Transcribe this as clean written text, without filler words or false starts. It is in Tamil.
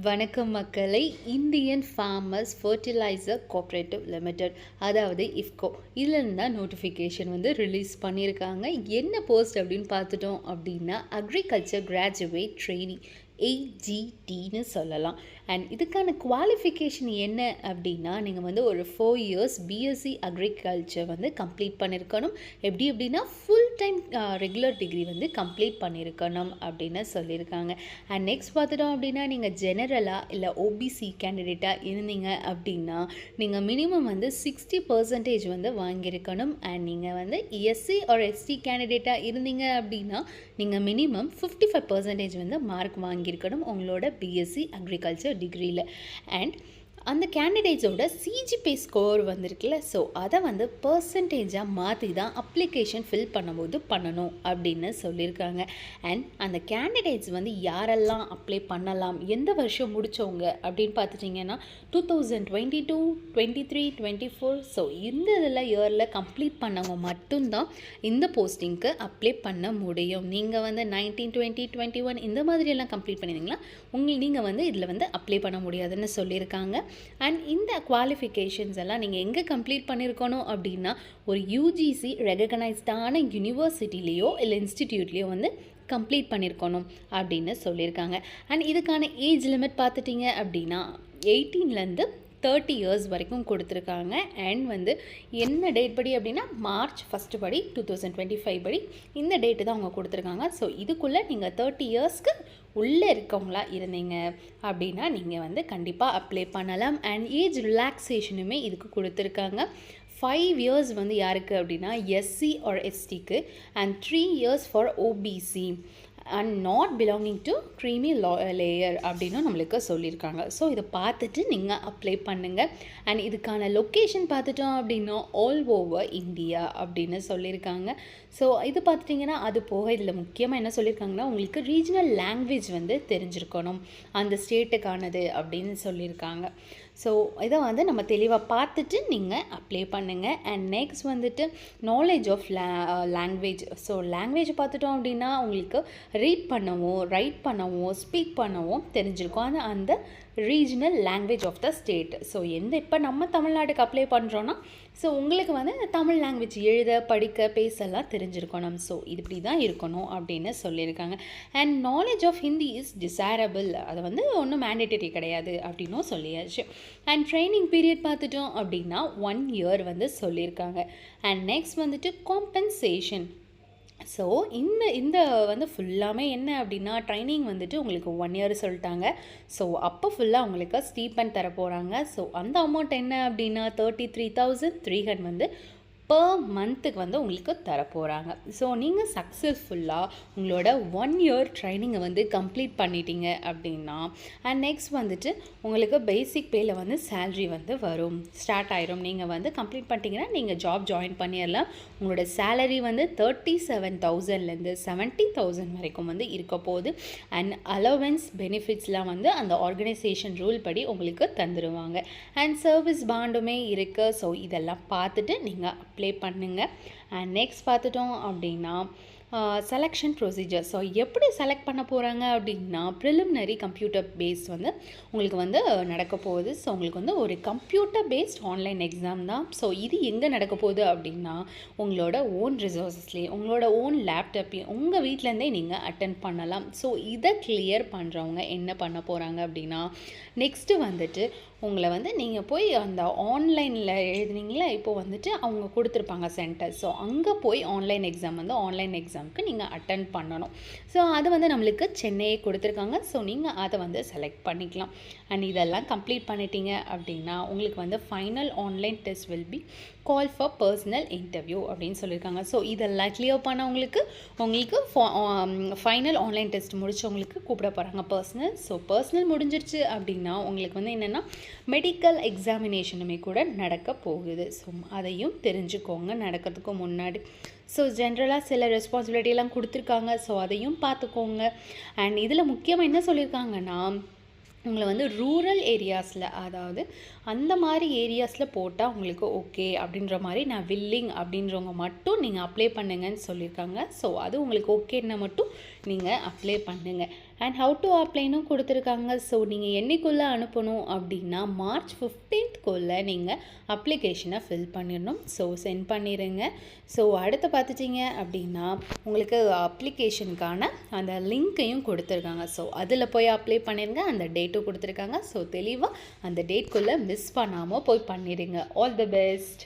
வணக்கம் மக்களை. Indian farmers fertiliser cooperative limited, அதாவது இஃப்கோ, இதுலேருந்து தான் நோட்டிஃபிகேஷன் ரிலீஸ் பண்ணியிருக்காங்க. என்ன போஸ்ட் அப்படின்னு பார்த்துட்டோம் அப்படின்னா, அக்ரிகல்ச்சர் கிராஜுவேட் ட்ரெயினி, AGTன்னு சொல்லலாம். அண்ட் இதுக்கான குவாலிஃபிகேஷன் என்ன அப்படின்னா, நீங்கள் ஒரு 4 இயர்ஸ் பிஎஸ்சி அக்ரிகல்ச்சர் கம்ப்ளீட் பண்ணியிருக்கணும். எப்படி அப்படின்னா full time regular degree complete பண்ணியிருக்கணும் அப்படின்னு சொல்லியிருக்காங்க. அண்ட் நெக்ஸ்ட் பார்த்துட்டோம் அப்படின்னா, நீங்கள் ஜெனரலாக இல்லை ஓபிசி கேண்டிடேட்டாக இருந்தீங்க அப்படின்னா நீங்கள் மினிமம் 60% வாங்கியிருக்கணும். அண்ட் நீங்கள் எஸ்சி ஆர் எஸ்டி கேண்டிடேட்டாக இருந்தீங்க அப்படின்னா நீங்கள் மினிமம் 55% மார்க் வாங்கியிருக்கணும் உங்களோட பிஎஸ்சி அக்ரிகல்ச்சர் டிகிரியில். அண்ட் அந்த கேண்டிடேட்ஸோட சிஜிபி ஸ்கோர் வந்திருக்குல்ல, ஸோ அதை பர்சன்டேஜாக மாற்றி தான் அப்ளிகேஷன் ஃபில் பண்ணும்போது பண்ணணும் அப்படின்னு சொல்லியிருக்காங்க. அண்ட் அந்த கேண்டிடேட்ஸ் யாரெல்லாம் அப்ளை பண்ணலாம், எந்த வருஷம் முடித்தவங்க அப்படின்னு பார்த்துட்டிங்கன்னா 2022, 23, 24, ஸோ இந்த இயரில் கம்ப்ளீட் பண்ணவங்க மட்டும்தான் இந்த போஸ்டிங்க்கு அப்ளை பண்ண முடியும். நீங்கள் 19, 20, 21 இந்த மாதிரியெல்லாம் கம்ப்ளீட் பண்ணியிருந்தீங்களா நீங்கள் இதில் அப்ளை பண்ண முடியாதுன்னு சொல்லியிருக்காங்க. அண்ட் இந்த குவாலிஃபிகேஷன்ஸ் எல்லாம் நீங்கள் எங்கே கம்ப்ளீட் பண்ணியிருக்கணும் அப்படின்னா, ஒரு யூஜிசி ரெகக்னைஸ்டான யூனிவர்சிட்டிலேயோ இல்லை இன்ஸ்டிடியூட்லேயோ கம்ப்ளீட் பண்ணியிருக்கணும் அப்படின்னு சொல்லியிருக்காங்க. அண்ட் இதுக்கான ஏஜ் லிமிட் பார்த்துட்டிங்க அப்படின்னா 18லேருந்து 30 இயர்ஸ் வரைக்கும் கொடுத்துருக்காங்க. அண்ட் என்ன டேட் படி அப்படின்னா மார்ச் 1 படி 2025 படி இந்த டேட்டு தான் அவங்க கொடுத்துருக்காங்க. ஸோ இதுக்குள்ளே நீங்கள் 30 இயர்ஸ்க்கு உள்ளே இருக்கவங்களா இருந்தீங்க அப்படின்னா நீங்கள் கண்டிப்பாக அப்ளை பண்ணலாம். அண்ட் ஏஜ் ரிலாக்ஸேஷனுமே இதுக்கு கொடுத்துருக்காங்க. 5 இயர்ஸ் யாருக்கு அப்படின்னா எஸ்சி ஆர் எஸ்டிக்கு, and 3 years for OBC and not belonging to creamy layer அப்படின்னு நம்மளுக்கு சொல்லியிருக்காங்க. ஸோ இதை பார்த்துட்டு நீங்கள் அப்ளை பண்ணுங்கள். அண்ட் இதுக்கான லொக்கேஷன் பார்த்துட்டோம் அப்படின்னா ஆல் ஓவர் இந்தியா அப்படின்னு சொல்லியிருக்காங்க. ஸோ இது பார்த்துட்டிங்கன்னா அது போக இதில் முக்கியமாக என்ன சொல்லியிருக்காங்கன்னா, உங்களுக்கு ரீஜனல் லாங்குவேஜ் தெரிஞ்சிருக்கணும் அந்த ஸ்டேட்டுக்கானது அப்படின்னு சொல்லியிருக்காங்க. ஸோ இதை நம்ம தெளிவாக பார்த்துட்டு நீங்கள் அப்ளை பண்ணுங்கள். And next knowledge of language. So language பார்த்துட்டோம் அப்படின்னா உங்களுக்கு ரீட் பண்ணவும், ரைட் பண்ணவும், ஸ்பீக் பண்ணவும் தெரிஞ்சிருக்கும். அது அந்த regional language of the state. So இப்போ நம்ம தமிழ்நாட்டுக்கு அப்ளை பண்ணுறோன்னா ஸோ உங்களுக்கு தமிழ் லாங்குவேஜ் எழுத, படிக்க, பேசலாம் தெரிஞ்சிருக்கணும். ஸோ இப்படி தான் இருக்கணும் அப்படின்னு சொல்லியிருக்காங்க. And knowledge of Hindi is desirable, அது ஒன்றும் மேண்டேட்டரி கிடையாது அப்படின்னும் சொல்லியாச்சு. அண்ட் ட்ரைனிங் பீரியட் பார்த்துட்டோம் அப்படின்னா 1 இயர் சொல்லியிருக்காங்க. And next compensation. ஸோ இந்த ஃபுல்லாமே என்ன அப்படின்னா ட்ரைனிங் உங்களுக்கு 1 இயர் சொல்லிட்டாங்க. ஸோ அப்போ ஃபுல்லாக உங்களுக்கு ஸ்டீப்பன் தர போகிறாங்க. ஸோ அந்த அமௌண்ட் என்ன அப்படின்னா 33,300 பர் மந்த்துக்கு உங்களுக்கு தரப்போகிறாங்க. ஸோ நீங்கள் சக்ஸஸ்ஃபுல்லாக உங்களோட 1 இயர் ட்ரைனிங்கை கம்ப்ளீட் பண்ணிட்டீங்க அப்படின்னா அண்ட் நெக்ஸ்ட் உங்களுக்கு பேசிக் பேயில் சேல்ரி வரும், ஸ்டார்ட் ஆயிரும். நீங்கள் கம்ப்ளீட் பண்ணிட்டீங்கன்னா நீங்கள் ஜாப் ஜாயின் பண்ணிடலாம். உங்களோட சேலரி 37,000லேருந்து 70,000 வரைக்கும் இருக்க போகுது. அண்ட் அலவன்ஸ் பெனிஃபிட்ஸ்லாம் அந்த ஆர்கனைசேஷன் ரூல் படி உங்களுக்கு தந்துடுவாங்க. அண்ட் சர்வீஸ் பாண்டுமே இருக்குது. ஸோ இதெல்லாம் பார்த்துட்டு நீங்கள் அப்ளை பண்ணுங்கள். அண்ட் நெக்ஸ்ட் பார்த்துட்டோம் அப்படின்னா செலெக்ஷன் ப்ரொசீஜர். ஸோ எப்படி செலக்ட் பண்ண போகிறாங்க அப்படின்னா ப்ரிலிமினரி கம்ப்யூட்டர் பேஸ்ட் உங்களுக்கு நடக்க போகுது. ஸோ உங்களுக்கு ஒரு கம்ப்யூட்டர் பேஸ்ட் ஆன்லைன் எக்ஸாம் தான். ஸோ இது எங்கே நடக்க போகுது அப்படின்னா உங்களோட ஓன் ரிசோர்ஸஸ்லேயே, உங்களோட ஓன் லேப்டாப்பையும் உங்கள் வீட்டிலேருந்தே நீங்கள் அட்டென்ட் பண்ணலாம். ஸோ இதை கிளியர் பண்ணுறவங்க என்ன பண்ண போகிறாங்க அப்படின்னா நெக்ஸ்ட்டு உங்களை நீங்கள் போய் அந்த ஆன்லைனில் எழுதுனீங்களா, இப்போது அவங்க கொடுத்துருப்பாங்க சென்டர். ஸோ அங்கே போய் ஆன்லைன் எக்ஸாம் ஆன்லைன் எக்ஸாமுக்கு நீங்கள் அட்டென்ட் பண்ணணும். ஸோ அது நம்மளுக்கு சென்னையே கொடுத்துருக்காங்க. ஸோ நீங்கள் அதை செலக்ட் பண்ணிக்கலாம். அண்ட் இதெல்லாம் கம்ப்ளீட் பண்ணிட்டீங்க அப்படின்னா உங்களுக்கு final online test will be call for personal interview அப்படின்னு சொல்லியிருக்காங்க. ஸோ இதெல்லாம் கிளியர் பண்ணவங்களுக்கு உங்களுக்கு ஃபைனல் ஆன்லைன் டெஸ்ட் முடிச்சவங்களுக்கு கூப்பிட போகிறாங்க பர்சனல். ஸோ பர்சனல் முடிஞ்சிருச்சு அப்படின்னா உங்களுக்கு என்னென்னா மெடிக்கல் எக்ஸாமினேஷனுமே கூட நடக்க போகுது. ஸோ அதையும் தெரிஞ்சுக்கோங்க நடக்கிறதுக்கு முன்னாடி. ஸோ ஜென்ரலாக சில ரெஸ்பான்சிபிலிட்டியெல்லாம் கொடுத்துருக்காங்க. ஸோ அதையும் பார்த்துக்கோங்க. அண்ட் இதில் முக்கியமாக என்ன சொல்லியிருக்காங்கன்னா உங்களை ரூரல் ஏரியாஸில், அதாவது அந்த மாதிரி ஏரியாஸில் போட்டால் உங்களுக்கு ஓகே அப்படின்ற மாதிரி நான் வில்லிங் அப்படின்றவங்க மட்டும் நீங்கள் அப்ளை பண்ணுங்கன்னு சொல்லியிருக்காங்க. ஸோ அது உங்களுக்கு ஓகேன்னா மட்டும் நீங்கள் அப்ளை பண்ணுங்கள். அண்ட் ஹவு டு அப்ளைனும் கொடுத்துருக்காங்க. ஸோ நீங்கள் என்னைக்குள்ளே அனுப்பணும் அப்படின்னா மார்ச் 15th நீங்கள் அப்ளிகேஷனை ஃபில் பண்ணிடணும். ஸோ சென்ட் பண்ணிடுங்க. ஸோ அடுத்து பார்த்துட்டிங்க அப்படின்னா உங்களுக்கு அப்ளிகேஷனுக்கான அந்த லிங்க்கையும் கொடுத்துருக்காங்க. ஸோ அதில் போய் அப்ளை பண்ணிடுங்க. அந்த டேட்டும் கொடுத்துருக்காங்க. ஸோ தெளிவாக அந்த டேட்குள்ளே மிஸ் பண்ணாமல் போய் பண்ணிடுங்க. All the best.